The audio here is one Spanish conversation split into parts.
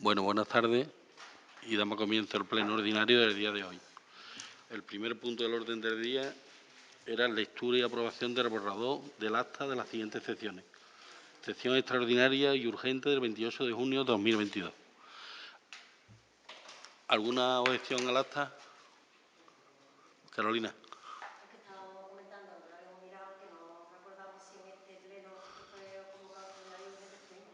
Bueno, buenas tardes y damos comienzo al pleno ordinario del día de hoy. El primer punto del orden del día era lectura y aprobación del borrador del acta de las siguientes secciones. Sección extraordinaria y urgente del 28 de junio de 2022. ¿Alguna objeción al acta? Carolina. Es que estábamos comentando, no lo habíamos mirado, que no recordamos si en este pleno sí que fue convocado extraordinario y urgente este mismo.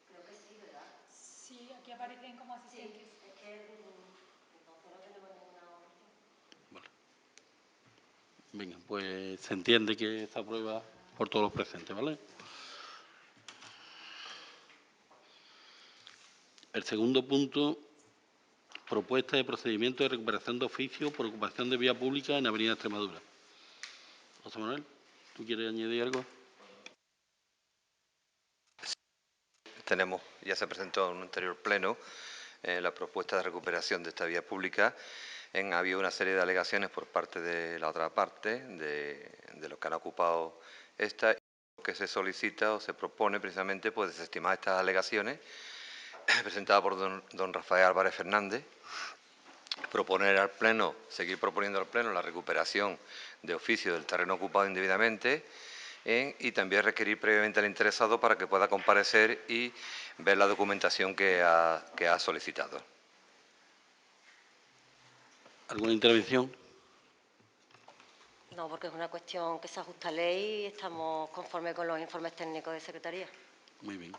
Creo que sí, ¿verdad? Sí, aquí aparecen como asistentes. Sí, es que entonces no tenemos ninguna objeción. Vale. Venga, pues se entiende que se aprueba por todos los presentes, ¿vale? El segundo punto, propuesta de procedimiento de recuperación de oficio por ocupación de vía pública en Avenida Extremadura. José Manuel, ¿tú quieres añadir algo? Ya se presentó en un anterior pleno la propuesta de recuperación de esta vía pública. Había una serie de alegaciones por parte de la otra parte, de los que han ocupado esta, y lo que se solicita o se propone precisamente pues desestimar estas alegaciones presentadas por don Rafael Álvarez Fernández, seguir proponiendo al Pleno la recuperación de oficio del terreno ocupado indebidamente y también requerir previamente al interesado para que pueda comparecer y ver la documentación que ha solicitado. ¿Alguna intervención? No, porque es una cuestión que se ajusta a ley y estamos conformes con los informes técnicos de Secretaría. Muy bien.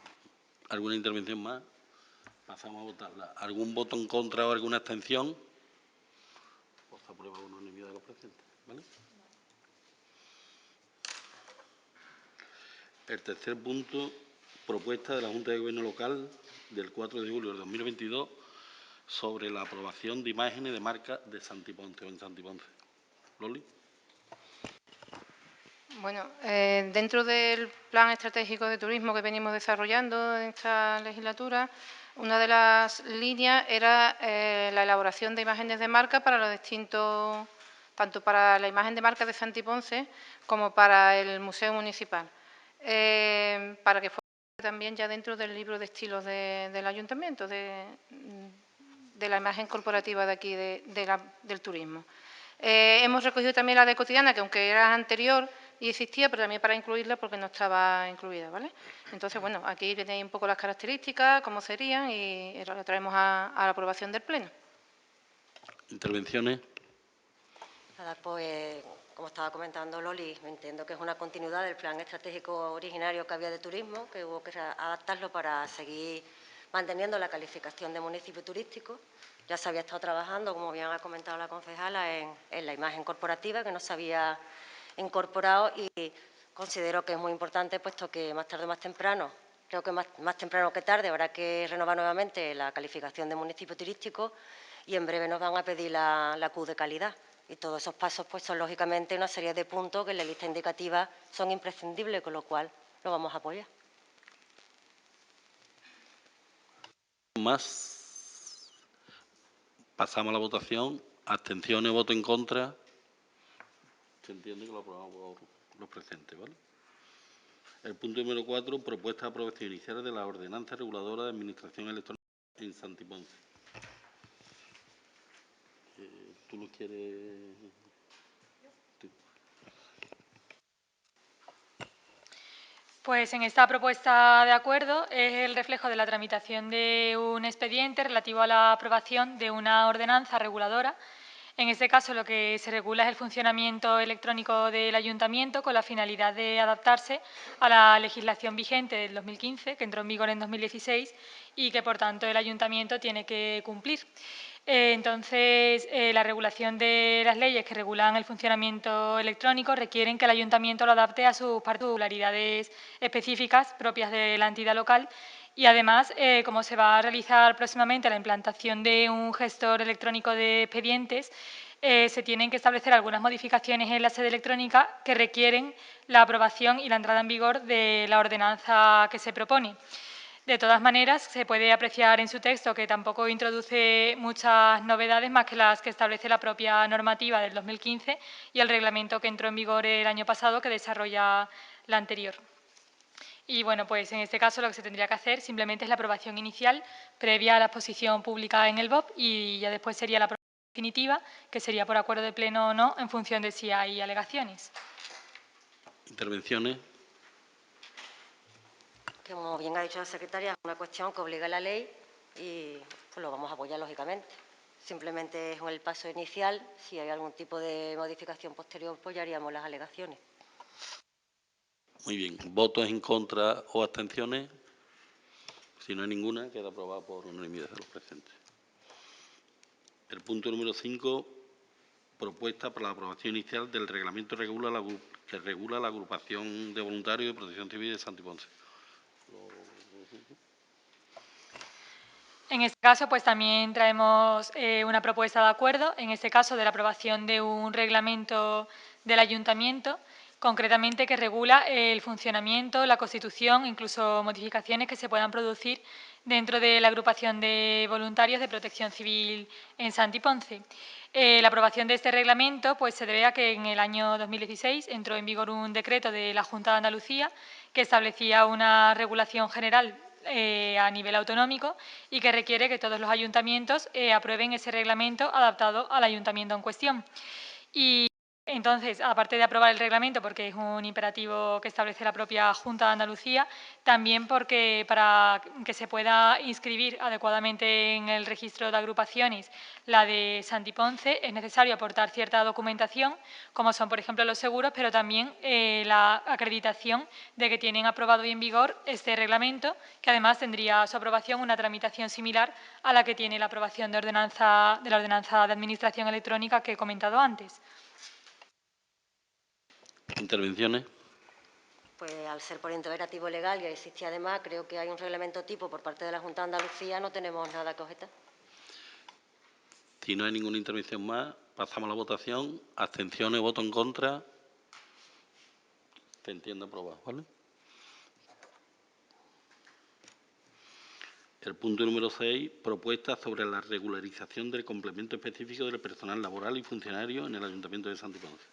¿Alguna intervención más? Pasamos a votarla. ¿Algún voto en contra o alguna abstención? Pues se aprueba por unanimidad de los presentes, ¿vale? El tercer punto, propuesta de la Junta de Gobierno Local del 4 de julio de 2022 sobre la aprobación de imágenes de marca de Santiponce o en Santiponce. ¿Loli? Bueno, dentro del Plan Estratégico de Turismo que venimos desarrollando en esta legislatura, una de las líneas era la elaboración de imágenes de marca para los distintos, tanto para la imagen de marca de Santiponce como para el Museo Municipal, para que fuera también ya dentro del libro de estilos del Ayuntamiento, de la imagen corporativa de aquí del turismo. Hemos recogido también la de cotidiana, que aunque era anterior y existía, pero también para incluirla porque no estaba incluida, ¿vale? Entonces, bueno, aquí tenéis un poco las características, cómo serían, y la traemos a la aprobación del Pleno. ¿Intervenciones? Nada, pues, como estaba comentando Loli, entiendo que es una continuidad del plan estratégico originario que había de turismo, que hubo que adaptarlo para seguir manteniendo la calificación de municipio turístico. Ya se había estado trabajando, como bien ha comentado la concejala, en la imagen corporativa, que no se había incorporado, y considero que es muy importante, puesto que más tarde o más temprano, creo que más temprano que tarde, habrá que renovar nuevamente la calificación de municipio turístico y en breve nos van a pedir la Q de calidad. Y todos esos pasos pues, son, lógicamente, una serie de puntos que en la lista indicativa son imprescindibles, con lo cual lo vamos a apoyar. Más. Pasamos a la votación. Abstenciones, voto en contra. Se entiende que lo aprobamos por los presentes, ¿vale? El punto número 4, propuesta de aprobación inicial de la ordenanza reguladora de administración electrónica en Santiponce. ¿Tú lo quieres? Tú. Pues en esta propuesta de acuerdo es el reflejo de la tramitación de un expediente relativo a la aprobación de una ordenanza reguladora. En este caso, lo que se regula es el funcionamiento electrónico del Ayuntamiento con la finalidad de adaptarse a la legislación vigente del 2015, que entró en vigor en 2016 y que, por tanto, el Ayuntamiento tiene que cumplir. Entonces, la regulación de las leyes que regulan el funcionamiento electrónico requieren que el Ayuntamiento lo adapte a sus particularidades específicas propias de la entidad local. Y además, como se va a realizar próximamente la implantación de un gestor electrónico de expedientes, se tienen que establecer algunas modificaciones en la sede electrónica que requieren la aprobación y la entrada en vigor de la ordenanza que se propone. De todas maneras, se puede apreciar en su texto que tampoco introduce muchas novedades más que las que establece la propia normativa del 2015 y el reglamento que entró en vigor el año pasado, que desarrolla la anterior. Y bueno, pues en este caso lo que se tendría que hacer simplemente es la aprobación inicial previa a la exposición pública en el BOP y ya después sería la aprobación definitiva, que sería por acuerdo de pleno o no, en función de si hay alegaciones. Intervenciones. Como bien ha dicho la secretaria, es una cuestión que obliga a la ley y pues lo vamos a apoyar, lógicamente. Simplemente es el paso inicial. Si hay algún tipo de modificación posterior, pues ya haríamos las alegaciones. Muy bien. ¿Votos en contra o abstenciones? Si no hay ninguna, queda aprobada por unanimidad de los presentes. El punto número 5, propuesta para la aprobación inicial del reglamento que regula la agrupación de voluntarios de protección civil de Santi Ponce. En este caso, pues también traemos una propuesta de acuerdo, en este caso de la aprobación de un reglamento del Ayuntamiento, concretamente que regula el funcionamiento, la constitución, incluso modificaciones que se puedan producir dentro de la agrupación de voluntarios de protección civil en Santi Ponce. La aprobación de este reglamento pues, se debe a que en el año 2016 entró en vigor un decreto de la Junta de Andalucía que establecía una regulación general a nivel autonómico y que requiere que todos los ayuntamientos aprueben ese reglamento adaptado al ayuntamiento en cuestión. Y entonces, aparte de aprobar el reglamento, porque es un imperativo que establece la propia Junta de Andalucía, también porque para que se pueda inscribir adecuadamente en el registro de agrupaciones la de Santi Ponce, es necesario aportar cierta documentación, como son, por ejemplo, los seguros, pero también la acreditación de que tienen aprobado y en vigor este reglamento, que además tendría su aprobación una tramitación similar a la que tiene la aprobación de la ordenanza de administración electrónica que he comentado antes. Intervenciones. Pues al ser por imperativo legal y existe además, creo que hay un reglamento tipo por parte de la Junta de Andalucía, no tenemos nada que objetar. Si no hay ninguna intervención más, pasamos a la votación. Abstenciones, voto en contra. Te entiendo aprobado, ¿vale? El punto número 6, propuesta sobre la regularización del complemento específico del personal laboral y funcionario en el Ayuntamiento de Santi Ponce.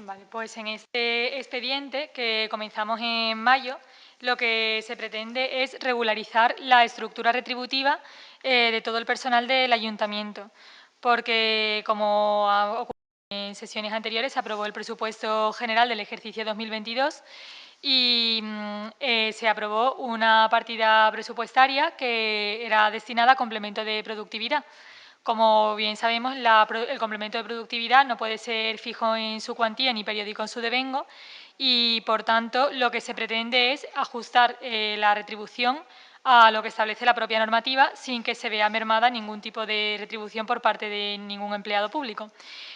Vale, pues en este expediente que comenzamos en mayo, lo que se pretende es regularizar la estructura retributiva de todo el personal del ayuntamiento, porque como ha ocurrido en sesiones anteriores, se aprobó el presupuesto general del ejercicio 2022 y se aprobó una partida presupuestaria que era destinada a complemento de productividad. Como bien sabemos, el complemento de productividad no puede ser fijo en su cuantía ni periódico en su devengo y, por tanto, lo que se pretende es ajustar la retribución a lo que establece la propia normativa sin que se vea mermada ningún tipo de retribución por parte de ningún empleado público.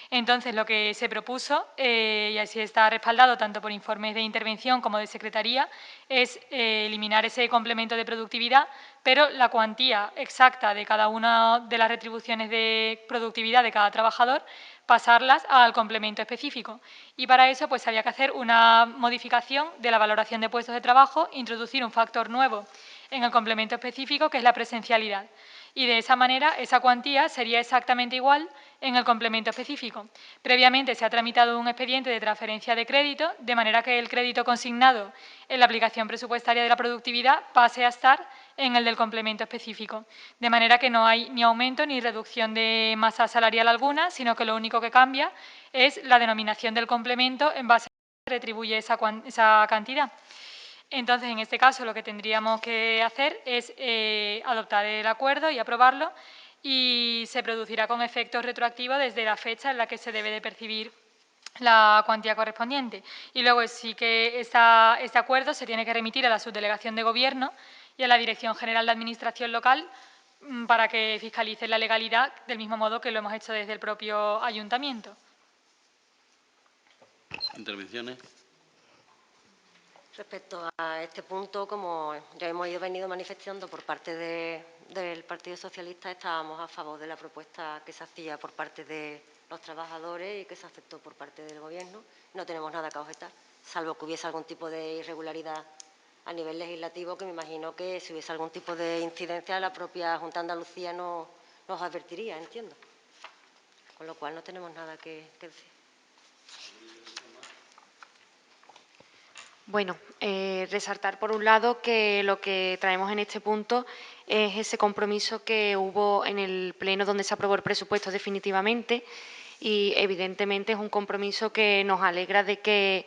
Entonces, lo que se propuso, y así está respaldado tanto por informes de intervención como de secretaría, es eliminar ese complemento de productividad, pero la cuantía exacta de cada una de las retribuciones de productividad de cada trabajador, pasarlas al complemento específico. Y para eso pues, había que hacer una modificación de la valoración de puestos de trabajo, introducir un factor nuevo en el complemento específico, que es la presencialidad. Y de esa manera, esa cuantía sería exactamente igual en el complemento específico. Previamente se ha tramitado un expediente de transferencia de crédito, de manera que el crédito consignado en la aplicación presupuestaria de la productividad pase a estar en el del complemento específico. De manera que no hay ni aumento ni reducción de masa salarial alguna, sino que lo único que cambia es la denominación del complemento en base a lo que retribuye esa cantidad. Entonces, en este caso, lo que tendríamos que hacer es adoptar el acuerdo y aprobarlo y se producirá con efectos retroactivos desde la fecha en la que se debe de percibir la cuantía correspondiente. Y luego sí que este acuerdo se tiene que remitir a la subdelegación de Gobierno y a la Dirección General de Administración Local para que fiscalicen la legalidad del mismo modo que lo hemos hecho desde el propio ayuntamiento. Intervenciones. Respecto a este punto, como ya hemos venido manifestando por parte del Partido Socialista, estábamos a favor de la propuesta que se hacía por parte de los trabajadores y que se aceptó por parte del Gobierno. No tenemos nada que objetar, salvo que hubiese algún tipo de irregularidad a nivel legislativo, que me imagino que si hubiese algún tipo de incidencia, la propia Junta de Andalucía nos advertiría, entiendo. Con lo cual no tenemos nada que decir. Bueno, resaltar por un lado que lo que traemos en este punto es ese compromiso que hubo en el pleno donde se aprobó el presupuesto definitivamente y evidentemente es un compromiso que nos alegra de que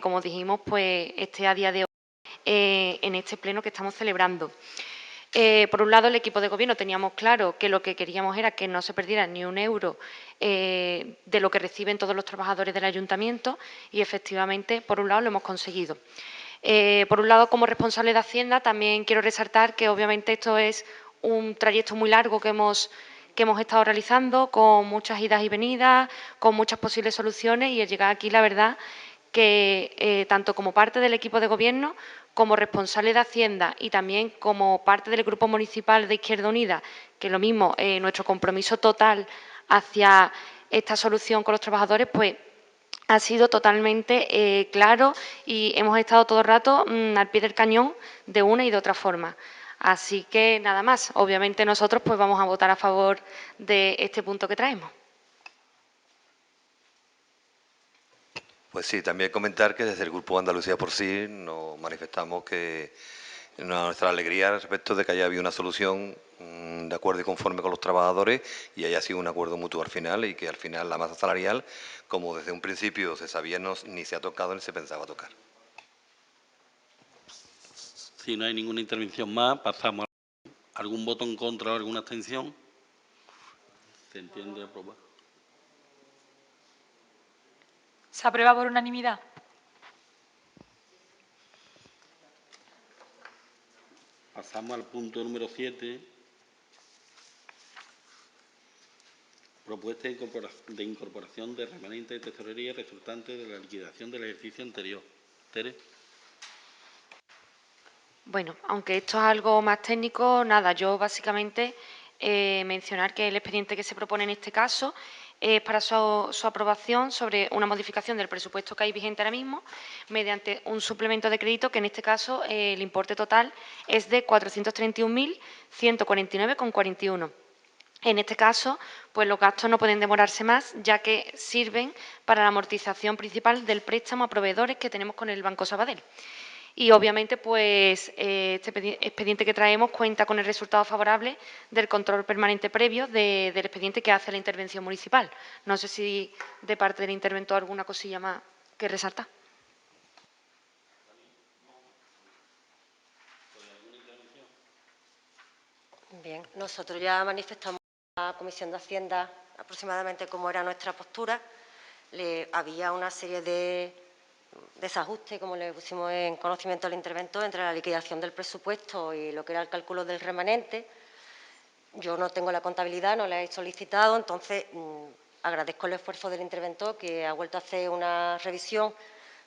como dijimos, pues esté a día de hoy en este pleno que estamos celebrando. Por un lado, el equipo de gobierno teníamos claro que lo que queríamos era que no se perdiera ni un euro de lo que reciben todos los trabajadores del ayuntamiento y, efectivamente, por un lado, lo hemos conseguido. Por un lado, como responsable de Hacienda, también quiero resaltar que, obviamente, esto es un trayecto muy largo que hemos estado realizando, con muchas idas y venidas, con muchas posibles soluciones, y el llegar aquí, la verdad, que tanto como parte del equipo de gobierno, como responsable de Hacienda y también como parte del Grupo Municipal de Izquierda Unida, que lo mismo, nuestro compromiso total hacia esta solución con los trabajadores, pues ha sido totalmente claro y hemos estado todo el rato al pie del cañón de una y de otra forma. Así que nada más, obviamente nosotros pues vamos a votar a favor de este punto que traemos. Pues sí, también comentar que desde el Grupo Andalucía por sí nos manifestamos que nuestra alegría respecto de que haya habido una solución de acuerdo y conforme con los trabajadores y haya sido un acuerdo mutuo al final y que al final la masa salarial, como desde un principio se sabía, ni se ha tocado ni se pensaba tocar. Si no hay ninguna intervención más, pasamos a algún voto en contra o alguna abstención. ¿Se entiende aprobado? ¿Se aprueba por unanimidad? Pasamos al punto número 7. Propuesta de incorporación de remanente de tesorería resultante de la liquidación del ejercicio anterior. Tere. Bueno, aunque esto es algo más técnico, nada, yo básicamente mencionar que el expediente que se propone en este caso es para su aprobación sobre una modificación del presupuesto que hay vigente ahora mismo mediante un suplemento de crédito que en este caso el importe total es de 431.149,41. En este caso, pues los gastos no pueden demorarse más, ya que sirven para la amortización principal del préstamo a proveedores que tenemos con el Banco Sabadell. Y, obviamente, pues este expediente que traemos cuenta con el resultado favorable del control permanente previo del expediente que hace la intervención municipal. No sé si de parte del interventor alguna cosilla más que resaltar. Bien, nosotros ya manifestamos a la Comisión de Hacienda aproximadamente cómo era nuestra postura. Había una serie de desajustes, como le pusimos en conocimiento al interventor, entre la liquidación del presupuesto y lo que era el cálculo del remanente. Yo no tengo la contabilidad, no la he solicitado, entonces agradezco el esfuerzo del interventor, que ha vuelto a hacer una revisión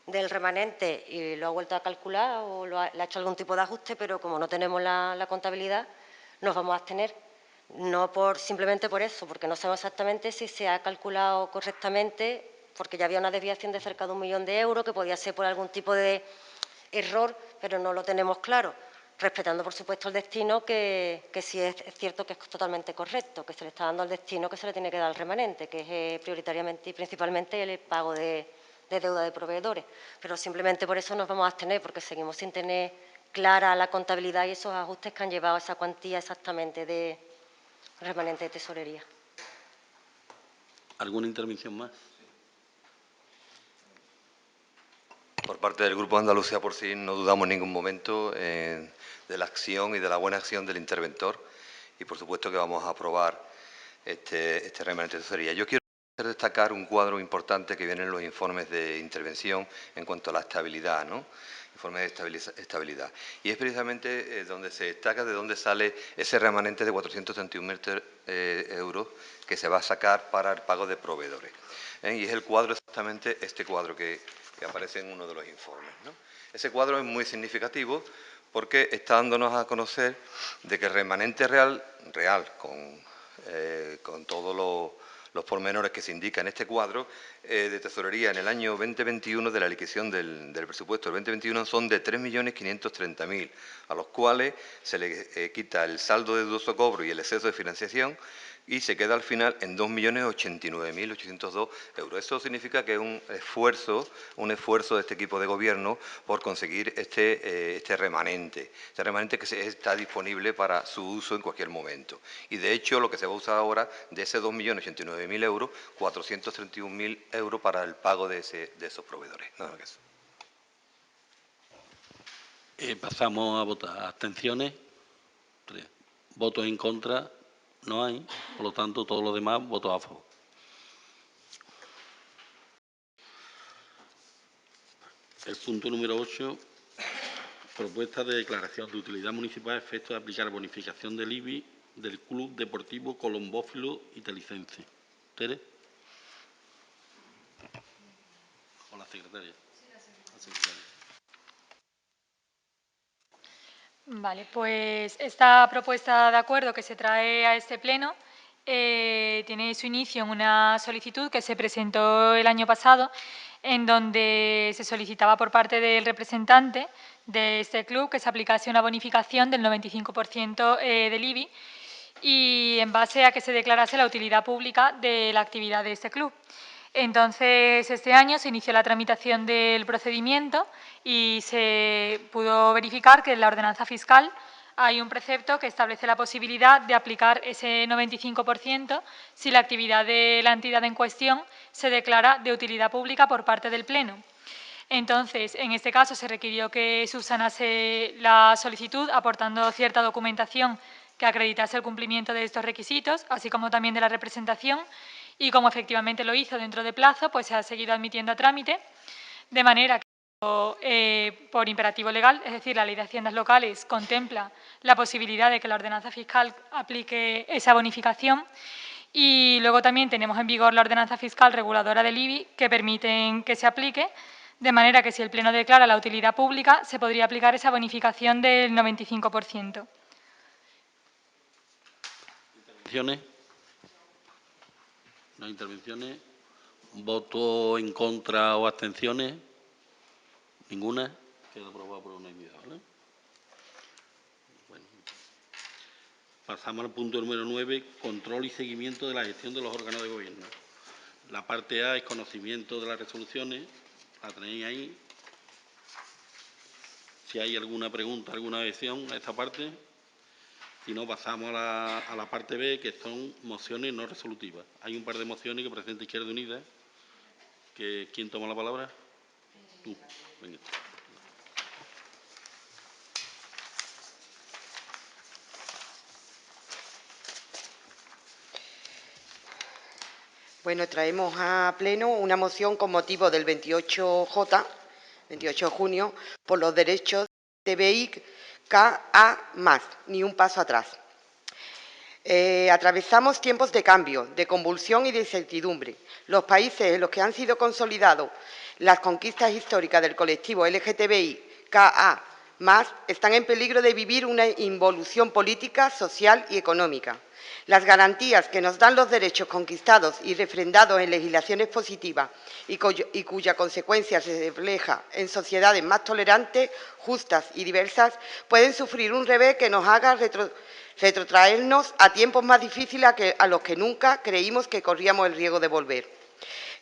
del remanente y lo ha vuelto a calcular o le ha hecho algún tipo de ajuste, pero como no tenemos la contabilidad, nos vamos a abstener. No simplemente por eso, porque no sabemos exactamente si se ha calculado correctamente, porque ya había una desviación de cerca de 1 millón de euros, que podía ser por algún tipo de error, pero no lo tenemos claro, respetando, por supuesto, el destino, que sí es cierto que es totalmente correcto, que se le está dando al destino que se le tiene que dar al remanente, que es prioritariamente y principalmente el pago de deuda de proveedores. Pero simplemente por eso nos vamos a abstener, porque seguimos sin tener clara la contabilidad y esos ajustes que han llevado a esa cuantía exactamente de remanente de tesorería. ¿Alguna intervención más? Por parte del Grupo Andalucía por sí no dudamos en ningún momento de la acción y de la buena acción del interventor y por supuesto que vamos a aprobar este remanente de tesorería. Yo quiero destacar un cuadro importante que viene en los informes de intervención en cuanto a la estabilidad, ¿no? Informes de estabilidad. Y es precisamente donde se destaca de dónde sale ese remanente de 431.000 euros que se va a sacar para el pago de proveedores. Y es el cuadro, exactamente este cuadro que aparece en uno de los informes, ¿no? Ese cuadro es muy significativo porque está dándonos a conocer de que el remanente real con todos los pormenores que se indican en este cuadro de tesorería en el año 2021 de la liquidación del presupuesto del 2021 son de 3.530.000, a los cuales se le quita el saldo de dudoso cobro y el exceso de financiación, y se queda al final en 2.089.802 euros. Eso significa que es un esfuerzo de este equipo de gobierno por conseguir este remanente que está disponible para su uso en cualquier momento. Y de hecho lo que se va a usar ahora, de ese 2.089.000 euros, 431.000 euros para el pago de esos proveedores. Nada más que eso. Pasamos a votar. Abstenciones. 3. Votos en contra. No hay. Por lo tanto, todos los demás votos a favor. El punto número 8. Propuesta de declaración de utilidad municipal a efecto de aplicar bonificación del IBI del Club Deportivo Colombófilo Italicense. ¿Tere? ¿O la secretaria? La secretaria. Vale, pues esta propuesta de acuerdo que se trae a este pleno tiene su inicio en una solicitud que se presentó el año pasado, en donde se solicitaba por parte del representante de este club que se aplicase una bonificación del 95% del IBI y en base a que se declarase la utilidad pública de la actividad de este club. Entonces, este año se inició la tramitación del procedimiento y se pudo verificar que en la ordenanza fiscal hay un precepto que establece la posibilidad de aplicar ese 95% si la actividad de la entidad en cuestión se declara de utilidad pública por parte del Pleno. Entonces, en este caso se requirió que subsanase la solicitud aportando cierta documentación que acreditase el cumplimiento de estos requisitos, así como también de la representación, y como efectivamente lo hizo dentro de plazo, pues se ha seguido admitiendo a trámite, de manera que por imperativo legal, es decir, la Ley de Haciendas Locales contempla la posibilidad de que la ordenanza fiscal aplique esa bonificación y luego también tenemos en vigor la ordenanza fiscal reguladora del IBI que permiten que se aplique, de manera que si el Pleno declara la utilidad pública se podría aplicar esa bonificación del 95%. ¿Intervenciones? No hay intervenciones. ¿Voto en contra o abstenciones? Ninguna. Queda aprobado por unanimidad, ¿vale? Bueno. Pasamos al punto número 9, control y seguimiento de la gestión de los órganos de gobierno. La parte A es conocimiento de las resoluciones, la tenéis ahí. Si hay alguna pregunta, alguna objeción a esta parte. Si no, pasamos a la parte B, que son mociones no resolutivas. Hay un par de mociones que presenta Izquierda Unida. ¿Quién toma la palabra? Tú. Venga. Bueno, traemos a pleno una moción con motivo del 28 de junio, por los derechos LGTBIQA+, ni un paso atrás. Atravesamos tiempos de cambio, de convulsión y de incertidumbre. Los países en los que han sido consolidados las conquistas históricas del colectivo LGTBIQA+, están en peligro de vivir una involución política, social y económica. Las garantías que nos dan los derechos conquistados y refrendados en legislaciones positivas y cuya consecuencia se refleja en sociedades más tolerantes, justas y diversas, pueden sufrir un revés que nos haga retrotraernos a tiempos más difíciles a los que nunca creímos que corríamos el riesgo de volver.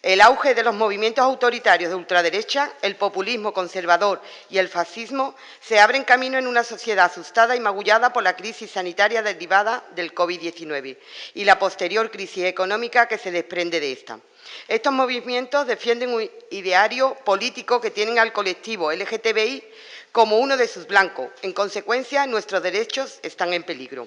El auge de los movimientos autoritarios de ultraderecha, el populismo conservador y el fascismo se abren camino en una sociedad asustada y magullada por la crisis sanitaria derivada del COVID-19 y la posterior crisis económica que se desprende de esta. Estos movimientos defienden un ideario político que tienen al colectivo LGTBI como uno de sus blancos. En consecuencia, nuestros derechos están en peligro.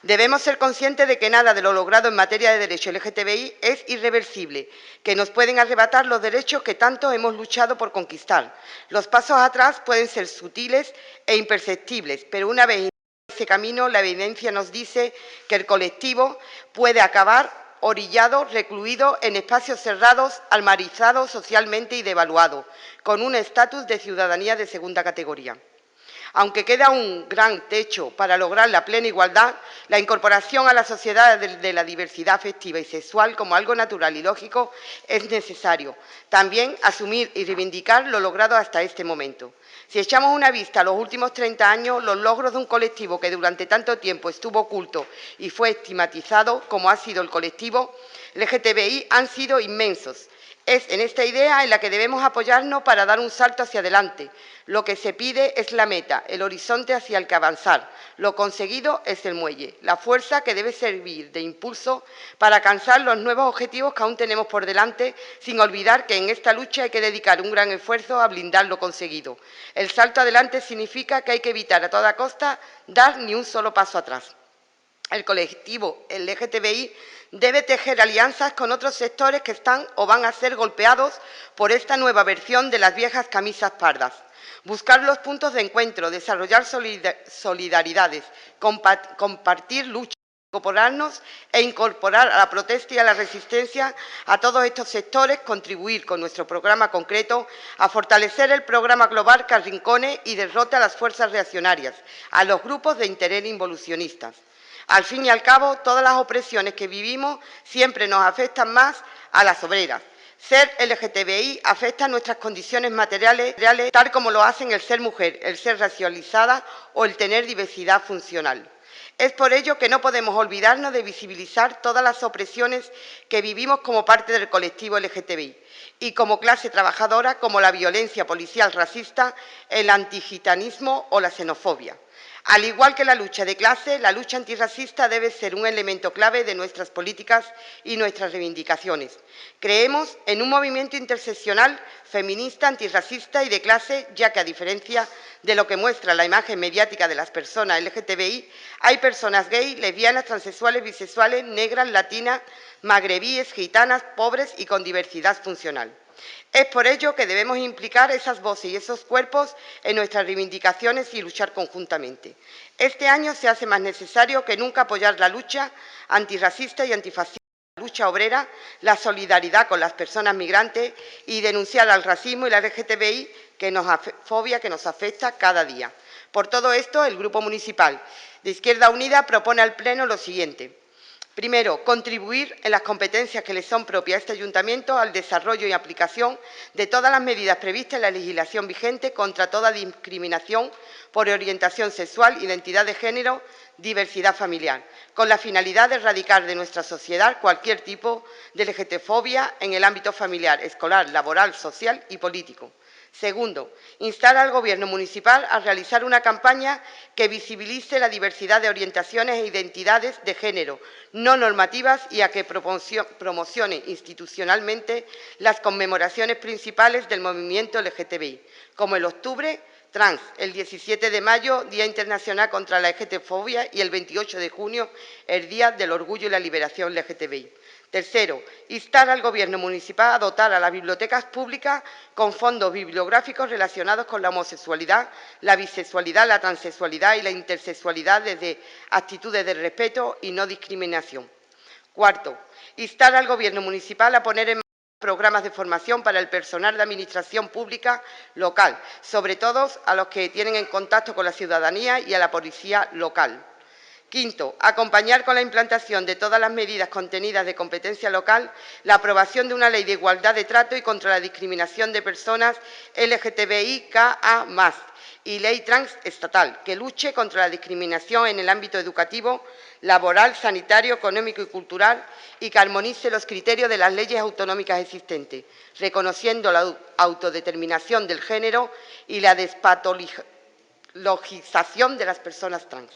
Debemos ser conscientes de que nada de lo logrado en materia de derechos LGTBI es irreversible, que nos pueden arrebatar los derechos que tanto hemos luchado por conquistar. Los pasos atrás pueden ser sutiles e imperceptibles, pero una vez iniciado ese camino, la evidencia nos dice que el colectivo puede acabar orillado, recluido en espacios cerrados, almarizado socialmente y devaluado, con un estatus de ciudadanía de segunda categoría. Aunque queda un gran techo para lograr la plena igualdad, la incorporación a la sociedad de la diversidad afectiva y sexual como algo natural y lógico es necesario. También asumir y reivindicar lo logrado hasta este momento. Si echamos una vista a los últimos 30 años, los logros de un colectivo que durante tanto tiempo estuvo oculto y fue estigmatizado, como ha sido el colectivo LGTBI, han sido inmensos. Es en esta idea en la que debemos apoyarnos para dar un salto hacia adelante. Lo que se pide es la meta, el horizonte hacia el que avanzar. Lo conseguido es el muelle, la fuerza que debe servir de impulso para alcanzar los nuevos objetivos que aún tenemos por delante, sin olvidar que en esta lucha hay que dedicar un gran esfuerzo a blindar lo conseguido. El salto adelante significa que hay que evitar a toda costa dar ni un solo paso atrás. El colectivo LGTBI debe tejer alianzas con otros sectores que están o van a ser golpeados por esta nueva versión de las viejas camisas pardas. Buscar los puntos de encuentro, desarrollar solidaridades, compartir luchas, incorporarnos e incorporar a la protesta y a la resistencia a todos estos sectores, contribuir con nuestro programa concreto a fortalecer el programa global que arrincone y derrote a las fuerzas reaccionarias, a los grupos de interés involucionistas. Al fin y al cabo, todas las opresiones que vivimos siempre nos afectan más a las obreras. Ser LGTBI afecta a nuestras condiciones materiales, tal como lo hacen el ser mujer, el ser racializada o el tener diversidad funcional. Es por ello que no podemos olvidarnos de visibilizar todas las opresiones que vivimos como parte del colectivo LGTBI y como clase trabajadora, como la violencia policial racista, el antigitanismo o la xenofobia. Al igual que la lucha de clase, la lucha antirracista debe ser un elemento clave de nuestras políticas y nuestras reivindicaciones. Creemos en un movimiento interseccional, feminista, antirracista y de clase, ya que a diferencia de lo que muestra la imagen mediática de las personas LGTBI, hay personas gay, lesbianas, transexuales, bisexuales, negras, latinas, magrebíes, gitanas, pobres y con diversidad funcional. Es por ello que debemos implicar esas voces y esos cuerpos en nuestras reivindicaciones y luchar conjuntamente. Este año se hace más necesario que nunca apoyar la lucha antirracista y antifascista, la lucha obrera, la solidaridad con las personas migrantes y denunciar al racismo y la LGTBI fobia que nos afecta cada día. Por todo esto, el Grupo Municipal de Izquierda Unida propone al Pleno lo siguiente. Primero, contribuir en las competencias que le son propias a este Ayuntamiento al desarrollo y aplicación de todas las medidas previstas en la legislación vigente contra toda discriminación por orientación sexual, identidad de género, diversidad familiar, con la finalidad de erradicar de nuestra sociedad cualquier tipo de LGTBfobia en el ámbito familiar, escolar, laboral, social y político. Segundo, instar al Gobierno municipal a realizar una campaña que visibilice la diversidad de orientaciones e identidades de género no normativas y a que promocione institucionalmente las conmemoraciones principales del movimiento LGTBI, como el Octubre Trans, el 17 de mayo, Día Internacional contra la LGTBfobia, y el 28 de junio, el Día del Orgullo y la Liberación LGTBI. Tercero, instar al Gobierno municipal a dotar a las bibliotecas públicas con fondos bibliográficos relacionados con la homosexualidad, la bisexualidad, la transexualidad y la intersexualidad desde actitudes de respeto y no discriminación. Cuarto, instar al Gobierno municipal a poner en marcha programas de formación para el personal de administración pública local, sobre todo a los que tienen en contacto con la ciudadanía y a la policía local. Quinto, acompañar con la implantación de todas las medidas contenidas de competencia local la aprobación de una ley de igualdad de trato y contra la discriminación de personas LGTBIQA+, y ley trans estatal, que luche contra la discriminación en el ámbito educativo, laboral, sanitario, económico y cultural y que armonice los criterios de las leyes autonómicas existentes, reconociendo la autodeterminación del género y la despatologización de las personas trans.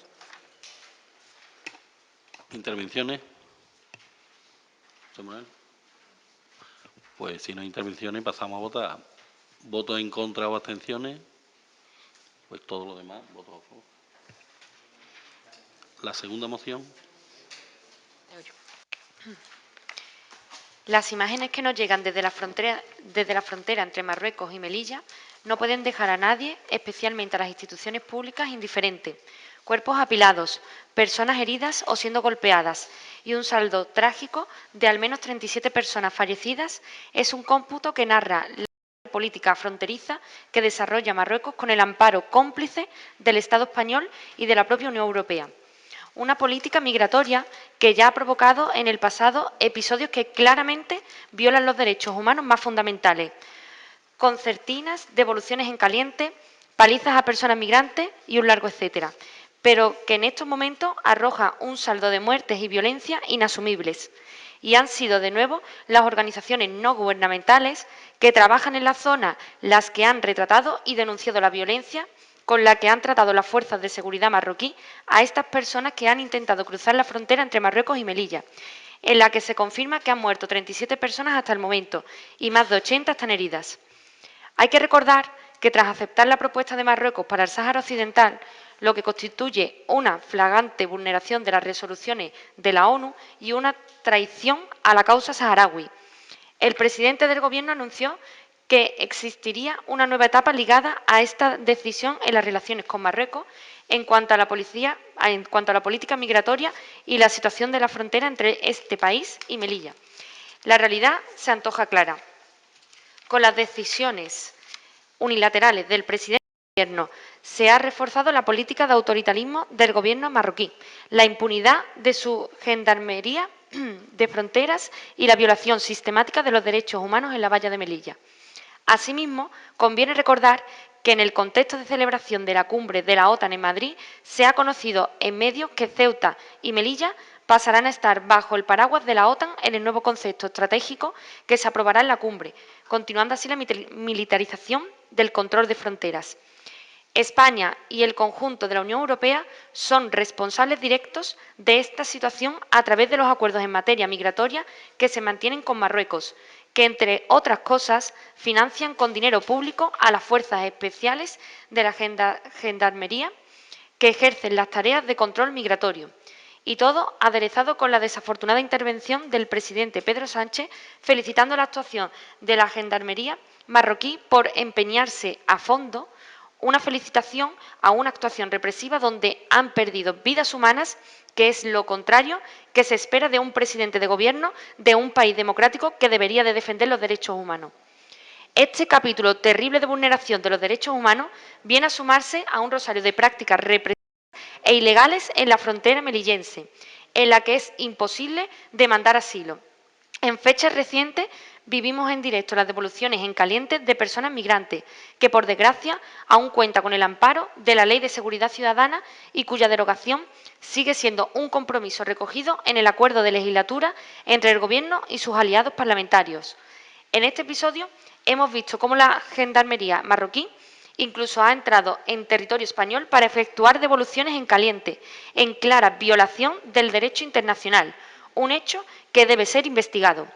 ¿Intervenciones? Samuel. Pues si no hay intervenciones pasamos a votar. ¿Votos en contra o abstenciones? Pues todo lo demás, votos a favor. La segunda moción. Las imágenes que nos llegan desde la frontera entre Marruecos y Melilla no pueden dejar a nadie, especialmente a las instituciones públicas, indiferentes. Cuerpos apilados, personas heridas o siendo golpeadas y un saldo trágico de al menos 37 personas fallecidas es un cómputo que narra la política fronteriza que desarrolla Marruecos con el amparo cómplice del Estado español y de la propia Unión Europea. Una política migratoria que ya ha provocado en el pasado episodios que claramente violan los derechos humanos más fundamentales: concertinas, devoluciones en caliente, palizas a personas migrantes y un largo etcétera, pero que en estos momentos arroja un saldo de muertes y violencia inasumibles. Y han sido de nuevo las organizaciones no gubernamentales que trabajan en la zona las que han retratado y denunciado la violencia con la que han tratado las fuerzas de seguridad marroquí a estas personas que han intentado cruzar la frontera entre Marruecos y Melilla, en la que se confirma que han muerto 37 personas hasta el momento y más de 80 están heridas. Hay que recordar que tras aceptar la propuesta de Marruecos para el Sáhara Occidental, lo que constituye una flagrante vulneración de las resoluciones de la ONU y una traición a la causa saharaui, el presidente del Gobierno anunció que existiría una nueva etapa ligada a esta decisión en las relaciones con Marruecos en cuanto a la política migratoria y la situación de la frontera entre este país y Melilla. La realidad se antoja clara. Con las decisiones unilaterales del presidente del Gobierno se ha reforzado la política de autoritarismo del Gobierno marroquí, la impunidad de su gendarmería de fronteras y la violación sistemática de los derechos humanos en la valla de Melilla. Asimismo, conviene recordar que en el contexto de celebración de la cumbre de la OTAN en Madrid se ha conocido en medios que Ceuta y Melilla pasarán a estar bajo el paraguas de la OTAN en el nuevo concepto estratégico que se aprobará en la cumbre, continuando así la militarización del control de fronteras. España y el conjunto de la Unión Europea son responsables directos de esta situación a través de los acuerdos en materia migratoria que se mantienen con Marruecos, que, entre otras cosas, financian con dinero público a las fuerzas especiales de la Gendarmería que ejercen las tareas de control migratorio. Y todo aderezado con la desafortunada intervención del presidente Pedro Sánchez, felicitando la actuación de la Gendarmería marroquí por empeñarse a fondo. Una felicitación a una actuación represiva donde han perdido vidas humanas, que es lo contrario que se espera de un presidente de gobierno de un país democrático que debería de defender los derechos humanos. Este capítulo terrible de vulneración de los derechos humanos viene a sumarse a un rosario de prácticas represivas e ilegales en la frontera melillense, en la que es imposible demandar asilo. En fechas recientes vivimos en directo las devoluciones en caliente de personas migrantes, que por desgracia aún cuenta con el amparo de la Ley de Seguridad Ciudadana y cuya derogación sigue siendo un compromiso recogido en el acuerdo de legislatura entre el Gobierno y sus aliados parlamentarios. En este episodio hemos visto cómo la Gendarmería marroquí incluso ha entrado en territorio español para efectuar devoluciones en caliente, en clara violación del derecho internacional, un hecho que debe ser investigado.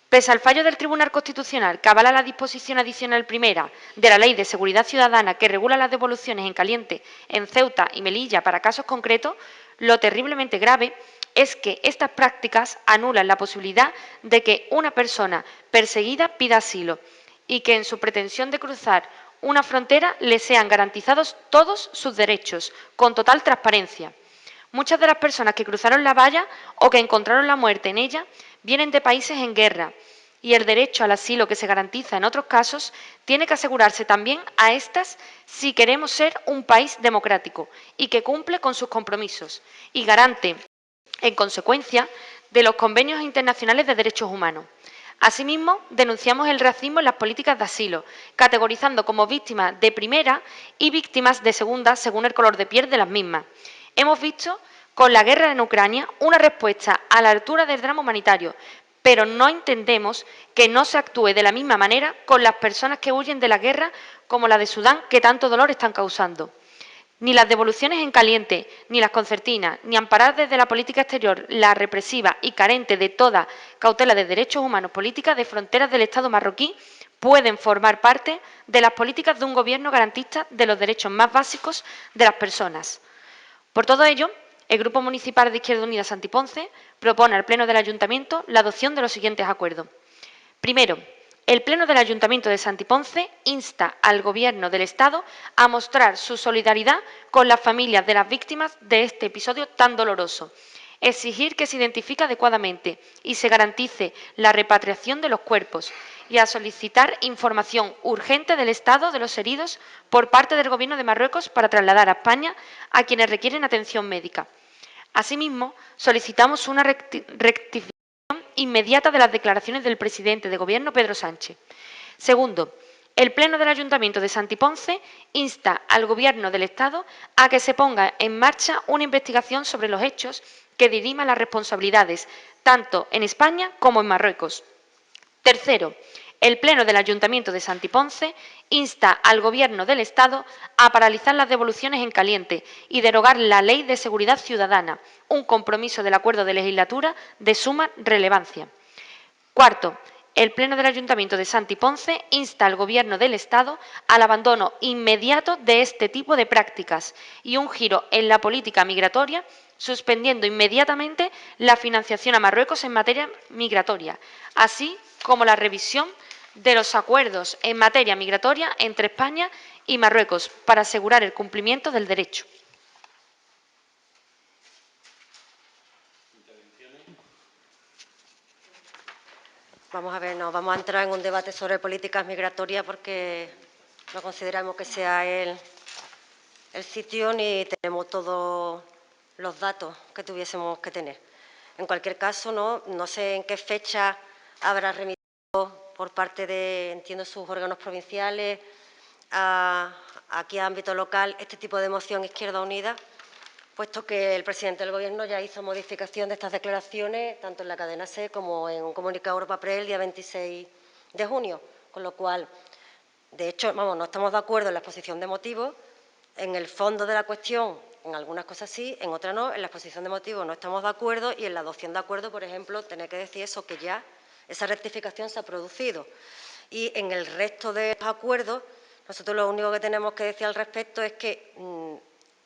Pese al fallo del Tribunal Constitucional que avala la disposición adicional primera de la Ley de Seguridad Ciudadana que regula las devoluciones en caliente en Ceuta y Melilla para casos concretos, lo terriblemente grave es que estas prácticas anulan la posibilidad de que una persona perseguida pida asilo y que en su pretensión de cruzar una frontera le sean garantizados todos sus derechos, con total transparencia. Muchas de las personas que cruzaron la valla o que encontraron la muerte en ella vienen de países en guerra y el derecho al asilo que se garantiza en otros casos tiene que asegurarse también a estas si queremos ser un país democrático y que cumple con sus compromisos y garante, en consecuencia, de los convenios internacionales de derechos humanos. Asimismo, denunciamos el racismo en las políticas de asilo, categorizando como víctimas de primera y víctimas de segunda según el color de piel de las mismas. Hemos visto con la guerra en Ucrania una respuesta a la altura del drama humanitario, pero no entendemos que no se actúe de la misma manera con las personas que huyen de la guerra como la de Sudán, que tanto dolor están causando. Ni las devoluciones en caliente, ni las concertinas, ni amparar desde la política exterior la represiva y carente de toda cautela de derechos humanos políticas de fronteras del Estado marroquí pueden formar parte de las políticas de un gobierno garantista de los derechos más básicos de las personas. Por todo ello, el Grupo Municipal de Izquierda Unida Santi Ponce propone al Pleno del Ayuntamiento la adopción de los siguientes acuerdos. Primero, el Pleno del Ayuntamiento de Santi Ponce insta al Gobierno del Estado a mostrar su solidaridad con las familias de las víctimas de este episodio tan doloroso. exigir que se identifique adecuadamente y se garantice la repatriación de los cuerpos y a solicitar información urgente del estado de los heridos por parte del Gobierno de Marruecos para trasladar a España a quienes requieren atención médica. Asimismo, solicitamos una rectificación inmediata de las declaraciones del presidente de Gobierno, Pedro Sánchez. Segundo, el Pleno del Ayuntamiento de Santiponce insta al Gobierno del Estado a que se ponga en marcha una investigación sobre los hechos que dirima las responsabilidades, tanto en España como en Marruecos. Tercero, el Pleno del Ayuntamiento de Santiponce insta al Gobierno del Estado a paralizar las devoluciones en caliente y derogar la Ley de Seguridad Ciudadana, un compromiso del acuerdo de legislatura de suma relevancia. Cuarto, el Pleno del Ayuntamiento de Santiponce insta al Gobierno del Estado al abandono inmediato de este tipo de prácticas y un giro en la política migratoria, suspendiendo inmediatamente la financiación a Marruecos en materia migratoria, así como la revisión de los acuerdos en materia migratoria entre España y Marruecos para asegurar el cumplimiento del derecho. Vamos a ver, no vamos a entrar en un debate sobre políticas migratorias porque no consideramos que sea el sitio ni tenemos todos los datos que tuviésemos que tener. En cualquier caso, no sé en qué fecha habrá remitido por parte de, entiendo, sus órganos provinciales aquí a ámbito local este tipo de moción Izquierda Unida, puesto que el presidente del Gobierno ya hizo modificación de estas declaraciones, tanto en la cadena SER como en un comunicado Europa Press el día 26 de junio, con lo cual, de hecho, no estamos de acuerdo en la exposición de motivos, en el fondo de la cuestión, en algunas cosas sí, en otras no, en la exposición de motivos no estamos de acuerdo y en la adopción de acuerdo, por ejemplo, tener que decir eso, que ya esa rectificación se ha producido. Y en el resto de los acuerdos, nosotros lo único que tenemos que decir al respecto es que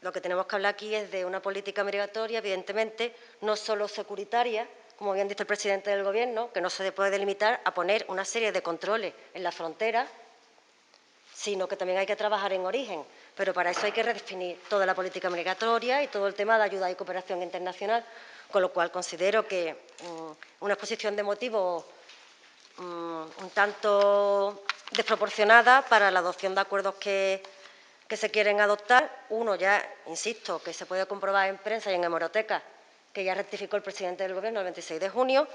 lo que tenemos que hablar aquí es de una política migratoria, evidentemente, no solo securitaria, como bien dice el presidente del Gobierno, que no se puede limitar a poner una serie de controles en la frontera, sino que también hay que trabajar en origen. Pero para eso hay que redefinir toda la política migratoria y todo el tema de ayuda y cooperación internacional, con lo cual considero que una exposición de motivos un tanto desproporcionada para la adopción de acuerdos que se quieren adoptar. Uno ya, insisto, que se puede comprobar en prensa y en hemeroteca, que ya rectificó el presidente del Gobierno el 26 de junio,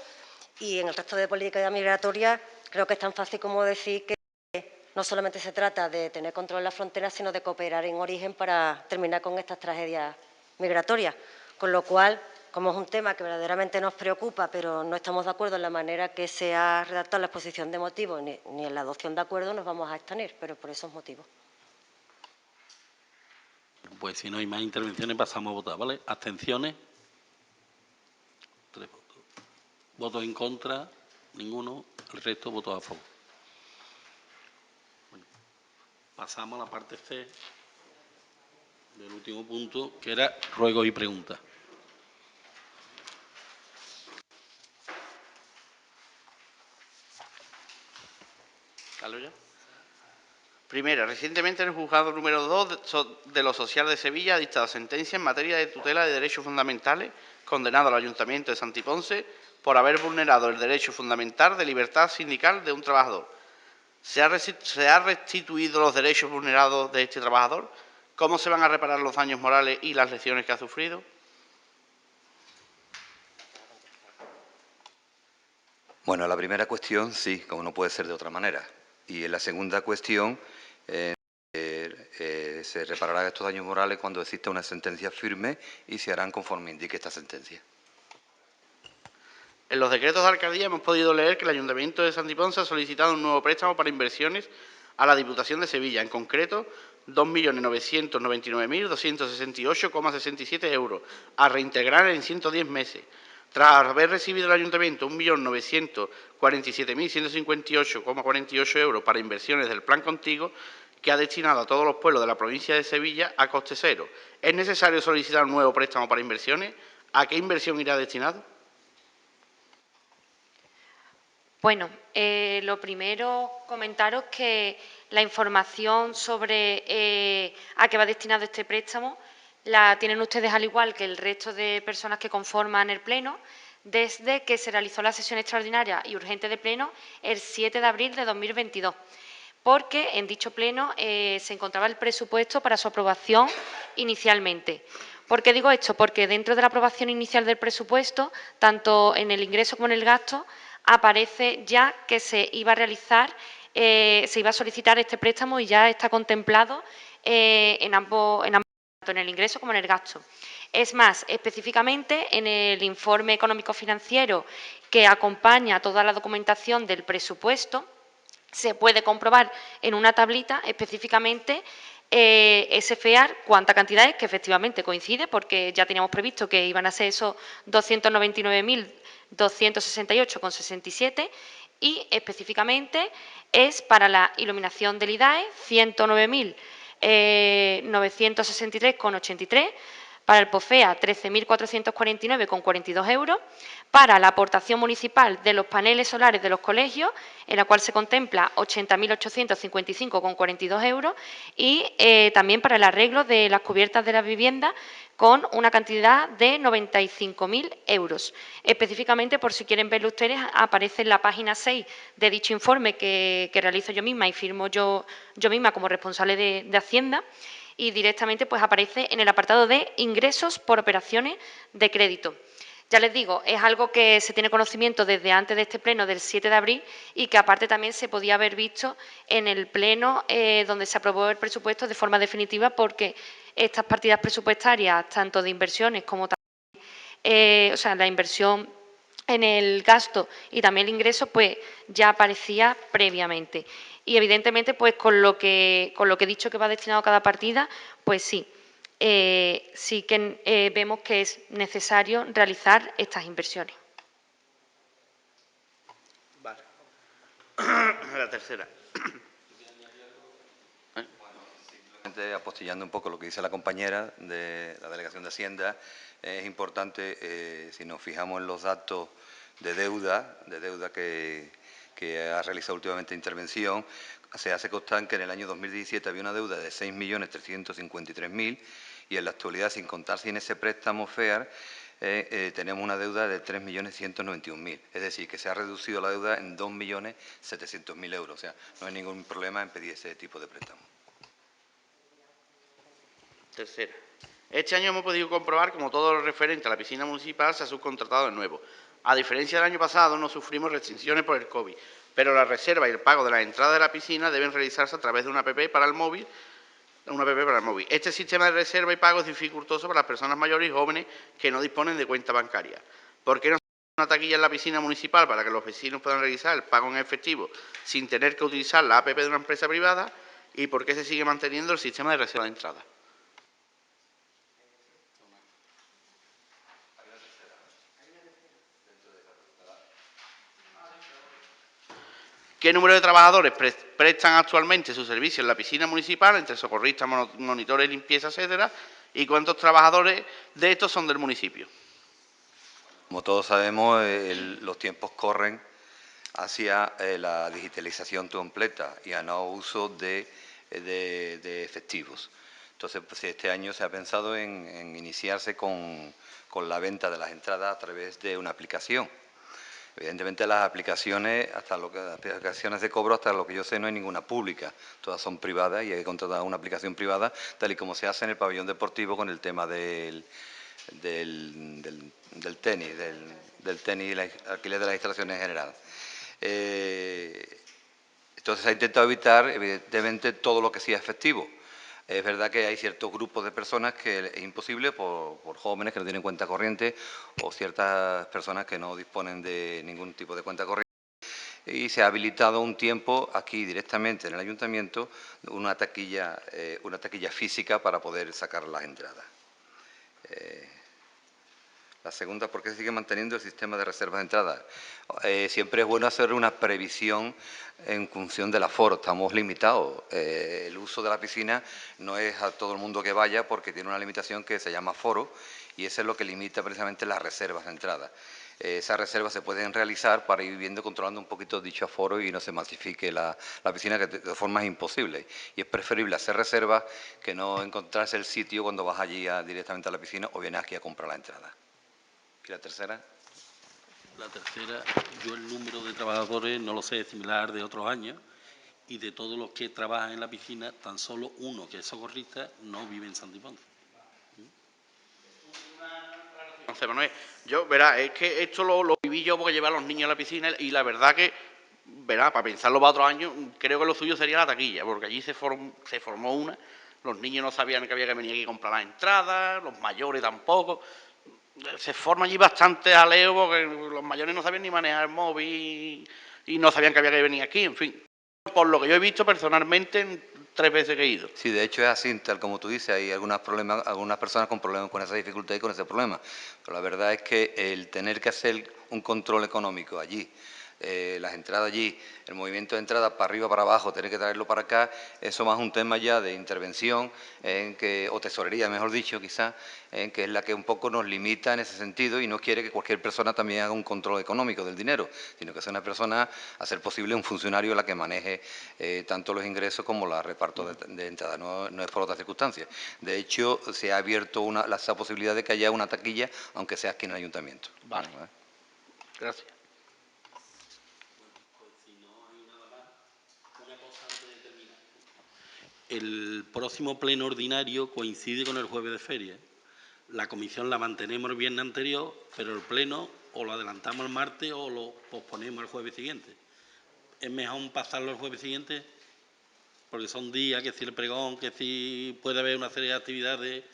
y en el resto de política migratoria creo que es tan fácil como decir que no solamente se trata de tener control en la frontera, sino de cooperar en origen para terminar con estas tragedias migratorias. Con lo cual, como es un tema que verdaderamente nos preocupa, pero no estamos de acuerdo en la manera que se ha redactado la exposición de motivos ni en la adopción de acuerdos, nos vamos a abstener, pero por esos motivos. Pues si no hay más intervenciones, pasamos a votar, ¿vale? Abstenciones. 3 votos. Votos en contra, ninguno. El resto, votos a favor. Bueno, pasamos a la parte C del último punto, que era ruegos y preguntas. ¿Carlos ya? Primera, recientemente el juzgado número 2 de lo social de Sevilla ha dictado sentencia en materia de tutela de derechos fundamentales, condenado al Ayuntamiento de Santiponce por haber vulnerado el derecho fundamental de libertad sindical de un trabajador. ¿Se ha restituido los derechos vulnerados de este trabajador? ¿Cómo se van a reparar los daños morales y las lesiones que ha sufrido? Bueno, la primera cuestión, sí, como no puede ser de otra manera. Y en la segunda cuestión, se repararán estos daños morales cuando exista una sentencia firme y se harán conforme indique esta sentencia. En los decretos de alcaldía hemos podido leer que el Ayuntamiento de Santiponce ha solicitado un nuevo préstamo para inversiones a la Diputación de Sevilla, en concreto 2.999.268,67 euros, a reintegrar en 110 meses. Tras haber recibido el Ayuntamiento 1.947.158,48 euros para inversiones del Plan Contigo, que ha destinado a todos los pueblos de la provincia de Sevilla a coste cero, ¿es necesario solicitar un nuevo préstamo para inversiones? ¿A qué inversión irá destinado? Bueno, lo primero, comentaros que la información sobre a qué va destinado este préstamo La tienen ustedes al igual que el resto de personas que conforman el Pleno, desde que se realizó la sesión extraordinaria y urgente de Pleno el 7 de abril de 2022, porque en dicho Pleno se encontraba el presupuesto para su aprobación inicialmente. ¿Por qué digo esto? Porque dentro de la aprobación inicial del presupuesto, tanto en el ingreso como en el gasto, aparece ya que se iba a realizar, se iba a solicitar este préstamo y ya está contemplado en ambos, tanto en el ingreso como en el gasto. Es más, específicamente en el informe económico-financiero que acompaña toda la documentación del presupuesto, se puede comprobar en una tablita específicamente ese FEAR, cuánta cantidad es, que efectivamente coincide, porque ya teníamos previsto que iban a ser esos 299.268,67 y específicamente es para la iluminación del IDAE 109.963,83, para el POFEA 13.449,42 euros, para la aportación municipal de los paneles solares de los colegios, en la cual se contempla 80.855,42 euros, y también para el arreglo de las cubiertas de las viviendas con una cantidad de 95.000 euros. Específicamente, por si quieren verlo ustedes, aparece en la página 6 de dicho informe que realizo yo misma y firmo yo misma como responsable de Hacienda, y directamente pues aparece en el apartado de ingresos por operaciones de crédito. Ya les digo, es algo que se tiene conocimiento desde antes de este pleno del 7 de abril y que aparte también se podía haber visto en el pleno donde se aprobó el presupuesto de forma definitiva, porque estas partidas presupuestarias, tanto de inversiones como también, o sea, la inversión en el gasto y también el ingreso, pues ya aparecía previamente. Y evidentemente, pues con lo que he dicho que va destinado a cada partida, pues sí, sí que vemos que es necesario realizar estas inversiones. Vale. La tercera. Simplemente apostillando un poco lo que dice la compañera de la Delegación de Hacienda, es importante, si nos fijamos en los datos de deuda que ha realizado últimamente Intervención, se hace constar que en el año 2017 había una deuda de 6.353.000 y en la actualidad, sin contar sin ese préstamo FEAR, tenemos una deuda de 3.191.000. Es decir, que se ha reducido la deuda en 2.700.000 euros. O sea, no hay ningún problema en pedir ese tipo de préstamo. Tercera. Este año hemos podido comprobar como todo lo referente a la piscina municipal se ha subcontratado de nuevo. A diferencia del año pasado, no sufrimos restricciones por el COVID, pero la reserva y el pago de las entradas de la piscina deben realizarse a través de una app para el móvil. Este sistema de reserva y pago es dificultoso para las personas mayores y jóvenes que no disponen de cuenta bancaria. ¿Por qué no se hace una taquilla en la piscina municipal para que los vecinos puedan realizar el pago en efectivo sin tener que utilizar la app de una empresa privada? ¿Y por qué se sigue manteniendo el sistema de reserva de entradas? ¿Qué número de trabajadores prestan actualmente su servicio en la piscina municipal, entre socorristas, monitores, limpieza, etcétera? ¿Y cuántos trabajadores de estos son del municipio? Como todos sabemos, los tiempos corren hacia la digitalización completa y a no uso de efectivos. Entonces, pues, este año se ha pensado en iniciarse con la venta de las entradas a través de una aplicación. Evidentemente las aplicaciones, las aplicaciones de cobro, hasta lo que yo sé, no hay ninguna pública, todas son privadas y hay que contratar una aplicación privada, tal y como se hace en el pabellón deportivo con el tema del tenis, y el alquiler de las instalaciones en general. Entonces se ha intentado evitar, evidentemente, todo lo que sea efectivo. Es verdad que hay ciertos grupos de personas que es imposible, por jóvenes que no tienen cuenta corriente o ciertas personas que no disponen de ningún tipo de cuenta corriente. Y se ha habilitado un tiempo aquí directamente en el ayuntamiento una taquilla física para poder sacar las entradas. La segunda, ¿por qué se sigue manteniendo el sistema de reservas de entradas? Siempre es bueno hacer una previsión en función del aforo, estamos limitados. El uso de la piscina no es a todo el mundo que vaya porque tiene una limitación que se llama aforo y eso es lo que limita precisamente las reservas de entrada. esas reservas se pueden realizar para ir viendo, controlando un poquito dicho aforo y no se masifique la piscina, que de forma es imposible. Y es preferible hacer reservas que no encontrarse el sitio cuando vas allí directamente a la piscina o vienes aquí a comprar la entrada. ¿Y la tercera? La tercera, yo el número de trabajadores no lo sé, es similar de otros años, y de todos los que trabajan en la piscina, tan solo uno, que es socorrista, no vive en Santiponce. José Manuel, yo, verá, es que esto lo viví yo porque llevé a los niños a la piscina y la verdad que, verá, para pensarlo para otros años, creo que lo suyo sería la taquilla, porque allí se formó una, los niños no sabían que había que venir aquí a comprar las entradas, los mayores tampoco. Se forma allí bastante jaleo porque los mayores no sabían ni manejar el móvil y no sabían que había que venir aquí, en fin. Por lo que yo he visto personalmente, 3 veces que he ido. Sí, de hecho es así, tal como tú dices, hay algunas personas con problemas con esa dificultad y con ese problema. Pero la verdad es que el tener que hacer un control económico allí, las entradas allí, el movimiento de entrada para arriba, para abajo, tener que traerlo para acá, eso más un tema ya de intervención, o tesorería, mejor dicho, quizás, que es la que un poco nos limita en ese sentido y no quiere que cualquier persona también haga un control económico del dinero, sino que sea una persona, a ser posible, un funcionario la que maneje tanto los ingresos como la reparto de entrada, no es por otras circunstancias. De hecho, se ha abierto esa posibilidad de que haya una taquilla, aunque sea aquí en el ayuntamiento. Vale. Gracias. El próximo pleno ordinario coincide con el jueves de feria. La comisión la mantenemos el viernes anterior, pero el pleno o lo adelantamos el martes o lo posponemos al jueves siguiente. Es mejor pasarlo al jueves siguiente, porque son días, que si el pregón, que si puede haber una serie de actividades.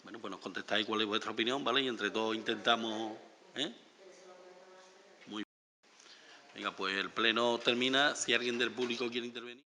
Bueno, pues nos contestáis cuál es vuestra opinión, ¿vale? Y entre todos intentamos... Muy bien. Venga, pues el pleno termina. Si alguien del público quiere intervenir.